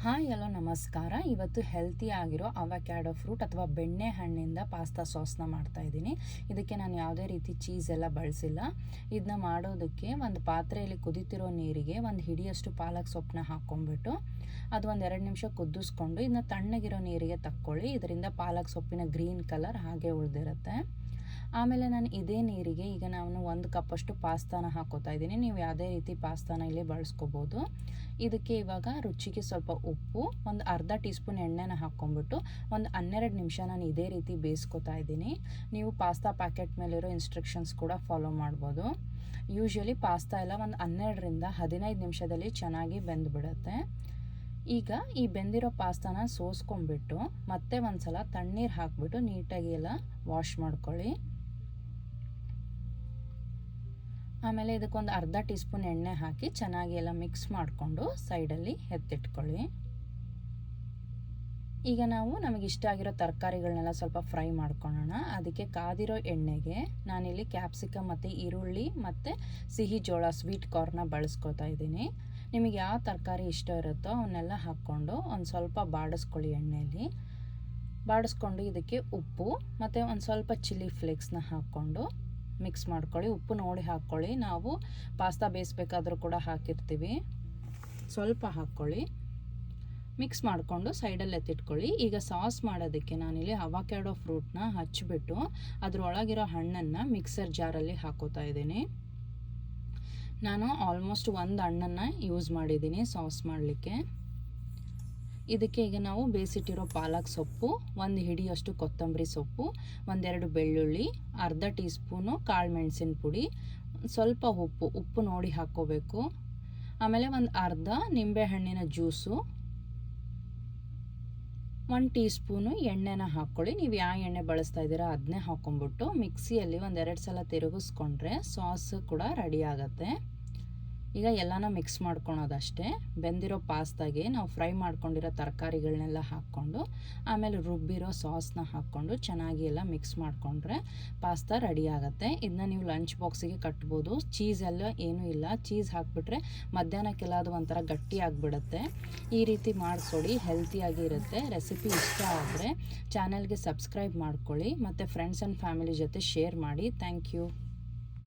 Hi hello ನಮಸ್ಕಾರ. ಇವತ್ತು healthy ಆಗಿರೋ ಅವಕ್ಯಾಡೋ ಫ್ರೂಟ್ ಅಥವಾ ಬೆಣ್ಣೆ ಹಣ್ಣಿಂದ ಪಾಸ್ತಾ ಸಾಸ್ನ ಮಾಡ್ತಾಯಿದ್ದೀನಿ. ಇದಕ್ಕೆ ನಾನು ಯಾವುದೇ ರೀತಿ ಚೀಸ್ ಎಲ್ಲ ಬಳಸಿಲ್ಲ. ಇದನ್ನ ಮಾಡೋದಕ್ಕೆ ಒಂದು ಪಾತ್ರೆಯಲ್ಲಿ ಕುದೀತಿರೋ ನೀರಿಗೆ ಒಂದು ಹಿಡಿಯಷ್ಟು ಪಾಲಕ್ ಸೊಪ್ಪನ್ನ ಹಾಕ್ಕೊಂಡ್ಬಿಟ್ಟು ಅದು ಒಂದು 2 ನಿಮಿಷ ಕುದಿಸ್ಕೊಂಡು ಇದನ್ನ ತಣ್ಣಗಿರೋ ನೀರಿಗೆ ತಕ್ಕೊಳ್ಳಿ. ಇದರಿಂದ ಪಾಲಕ್ ಸೊಪ್ಪಿನ ಗ್ರೀನ್ ಕಲರ್ ಹಾಗೆ ಉಳಿದಿರುತ್ತೆ. ಆಮೇಲೆ ನಾನು ಇದೇ ನೀರಿಗೆ ಈಗ ನಾನು 1 ಕಪ್ಪಷ್ಟು ಪಾಸ್ತಾನ ಹಾಕೋತಾ ಇದ್ದೀನಿ. ನೀವು ಯಾವುದೇ ರೀತಿ ಪಾಸ್ತಾನ ಇಲ್ಲಿ ಬಳಸ್ಕೋಬೋದು. ಇದಕ್ಕೆ ಇವಾಗ ರುಚಿಗೆ ಸ್ವಲ್ಪ ಉಪ್ಪು, ಒಂದು ಅರ್ಧ ಟೀ ಸ್ಪೂನ್ ಎಣ್ಣೆನ ಹಾಕ್ಕೊಂಬಿಟ್ಟು ಒಂದು 12 ನಿಮಿಷ ನಾನು ಇದೇ ರೀತಿ ಬೇಯಿಸ್ಕೊತಾ ಇದ್ದೀನಿ. ನೀವು ಪಾಸ್ತಾ ಪ್ಯಾಕೆಟ್ ಮೇಲಿರೋ ಇನ್ಸ್ಟ್ರಕ್ಷನ್ಸ್ ಕೂಡ ಫಾಲೋ ಮಾಡ್ಬೋದು. ಯೂಶ್ವಲಿ ಪಾಸ್ತಾ ಎಲ್ಲ ಒಂದು 12ರಿಂದ 15 ನಿಮಿಷದಲ್ಲಿ ಚೆನ್ನಾಗಿ ಬೆಂದುಬಿಡುತ್ತೆ. ಈಗ ಈ ಬೆಂದಿರೋ ಪಾಸ್ತಾನ ಸೋಸ್ಕೊಂಡ್ಬಿಟ್ಟು ಮತ್ತೆ ಒಂದು ಸಲ ತಣ್ಣೀರು ಹಾಕ್ಬಿಟ್ಟು ನೀಟಾಗಿ ಎಲ್ಲ ವಾಶ್ ಮಾಡ್ಕೊಳ್ಳಿ. ಆಮೇಲೆ ಇದಕ್ಕೊಂದು ಅರ್ಧ ಟೀ ಸ್ಪೂನ್ ಎಣ್ಣೆ ಹಾಕಿ ಚೆನ್ನಾಗಿ ಎಲ್ಲ ಮಿಕ್ಸ್ ಮಾಡಿಕೊಂಡು ಸೈಡಲ್ಲಿ ಎತ್ತಿಟ್ಕೊಳ್ಳಿ. ಈಗ ನಾವು ನಮಗೆ ಇಷ್ಟ ಆಗಿರೋ ತರಕಾರಿಗಳನ್ನೆಲ್ಲ ಸ್ವಲ್ಪ ಫ್ರೈ ಮಾಡ್ಕೊಳ್ಳೋಣ. ಅದಕ್ಕೆ ಕಾದಿರೋ ಎಣ್ಣೆಗೆ ನಾನಿಲ್ಲಿ ಕ್ಯಾಪ್ಸಿಕಮ್ ಮತ್ತು ಈರುಳ್ಳಿ ಮತ್ತು ಸಿಹಿ ಜೋಳ ಸ್ವೀಟ್ ಕಾರ್ನ ಬಳಸ್ಕೊತಾ ಇದ್ದೀನಿ. ನಿಮಗೆ ಯಾವ ತರಕಾರಿ ಇಷ್ಟ ಇರುತ್ತೋ ಅವನ್ನೆಲ್ಲ ಹಾಕ್ಕೊಂಡು ಒಂದು ಸ್ವಲ್ಪ ಬಾಡಿಸ್ಕೊಳ್ಳಿ. ಎಣ್ಣೆಯಲ್ಲಿ ಬಾಡಿಸ್ಕೊಂಡು ಇದಕ್ಕೆ ಉಪ್ಪು ಮತ್ತು ಒಂದು ಸ್ವಲ್ಪ ಚಿಲ್ಲಿ ಫ್ಲೇಕ್ಸ್ನ ಹಾಕ್ಕೊಂಡು ಮಿಕ್ಸ್ ಮಾಡ್ಕೊಳ್ಳಿ. ಉಪ್ಪು ನೋಡಿ ಹಾಕ್ಕೊಳ್ಳಿ, ನಾವು ಪಾಸ್ತಾ ಬೇಯಿಸ್ಬೇಕಾದ್ರೂ ಕೂಡ ಹಾಕಿರ್ತೀವಿ. ಸ್ವಲ್ಪ ಹಾಕ್ಕೊಳ್ಳಿ, ಮಿಕ್ಸ್ ಮಾಡಿಕೊಂಡು ಸೈಡಲ್ಲಿ ಎತ್ತಿಟ್ಕೊಳ್ಳಿ. ಈಗ ಸಾಸ್ ಮಾಡೋದಕ್ಕೆ ನಾನಿಲ್ಲಿ ಅವಕ್ಯಾಡೋ ಫ್ರೂಟ್ನ ಹಚ್ಚಿಬಿಟ್ಟು ಅದರೊಳಗಿರೋ ಹಣ್ಣನ್ನು ಮಿಕ್ಸರ್ ಜಾರಲ್ಲಿ ಹಾಕೋತಾ ಇದ್ದೀನಿ. ನಾನು ಆಲ್ಮೋಸ್ಟ್ 1 ಹಣ್ಣನ್ನು ಯೂಸ್ ಮಾಡಿದ್ದೀನಿ ಸಾಸ್ ಮಾಡಲಿಕ್ಕೆ. ಇದಕ್ಕೆ ಈಗ ನಾವು ಬೇಯಿಸಿಟ್ಟಿರೋ ಪಾಲಕ್ ಸೊಪ್ಪು, 1 ಹಿಡಿಯಷ್ಟು ಕೊತ್ತಂಬರಿ ಸೊಪ್ಪು, 1-2 ಬೆಳ್ಳುಳ್ಳಿ, ಅರ್ಧ ಟೀ ಸ್ಪೂನು ಕಾಳು ಮೆಣಸಿನ ಪುಡಿ, ಸ್ವಲ್ಪ ಉಪ್ಪು ನೋಡಿ ಹಾಕ್ಕೋಬೇಕು. ಆಮೇಲೆ ಒಂದು ಅರ್ಧ ನಿಂಬೆಹಣ್ಣಿನ ಜ್ಯೂಸು, 1 ಟೀ ಸ್ಪೂನು ಎಣ್ಣೆನ ಹಾಕ್ಕೊಳ್ಳಿ. ನೀವು ಯಾವ ಎಣ್ಣೆ ಬಳಸ್ತಾ ಇದ್ದೀರಾ ಅದನ್ನೇ ಹಾಕ್ಕೊಂಬಿಟ್ಟು ಮಿಕ್ಸಿಯಲ್ಲಿ 1-2 ಸಲ ತಿರುಗಿಸ್ಕೊಂಡ್ರೆ ಸಾಸ್ ಕೂಡ ರೆಡಿ ಆಗುತ್ತೆ. ಈಗ ಎಲ್ಲನೂ ಮಿಕ್ಸ್ ಮಾಡ್ಕೊಳೋದಷ್ಟೇ. ಬೆಂದಿರೋ ಪಾಸ್ತಾಗೆ ನಾವು ಫ್ರೈ ಮಾಡ್ಕೊಂಡಿರೋ ತರಕಾರಿಗಳನ್ನೆಲ್ಲ ಹಾಕ್ಕೊಂಡು ಆಮೇಲೆ ರುಬ್ಬಿರೋ ಸಾಸ್ನ ಹಾಕ್ಕೊಂಡು ಚೆನ್ನಾಗಿ ಎಲ್ಲ ಮಿಕ್ಸ್ ಮಾಡಿಕೊಂಡ್ರೆ ಪಾಸ್ತಾ ರೆಡಿ ಆಗುತ್ತೆ. ಇದನ್ನ ನೀವು ಲಂಚ್ ಬಾಕ್ಸಿಗೆ ಕಟ್ಬೋದು. ಚೀಸ್ ಎಲ್ಲ ಏನೂ ಇಲ್ಲ, ಚೀಸ್ ಹಾಕ್ಬಿಟ್ರೆ ಮಧ್ಯಾಹ್ನಕ್ಕೆಲ್ಲ ಅದು ಒಂಥರ ಗಟ್ಟಿ ಆಗಿಬಿಡುತ್ತೆ. ಈ ರೀತಿ ಮಾಡಿಕೊಡಿ, ಹೆಲ್ತಿಯಾಗಿ ಇರುತ್ತೆ. ರೆಸಿಪಿ ಇಷ್ಟ ಆದರೆ ಚಾನಲ್ಗೆ ಸಬ್ಸ್ಕ್ರೈಬ್ ಮಾಡ್ಕೊಳ್ಳಿ ಮತ್ತು ಫ್ರೆಂಡ್ಸ್ ಆ್ಯಂಡ್ ಫ್ಯಾಮಿಲಿ ಜೊತೆ ಶೇರ್ ಮಾಡಿ. Thank you.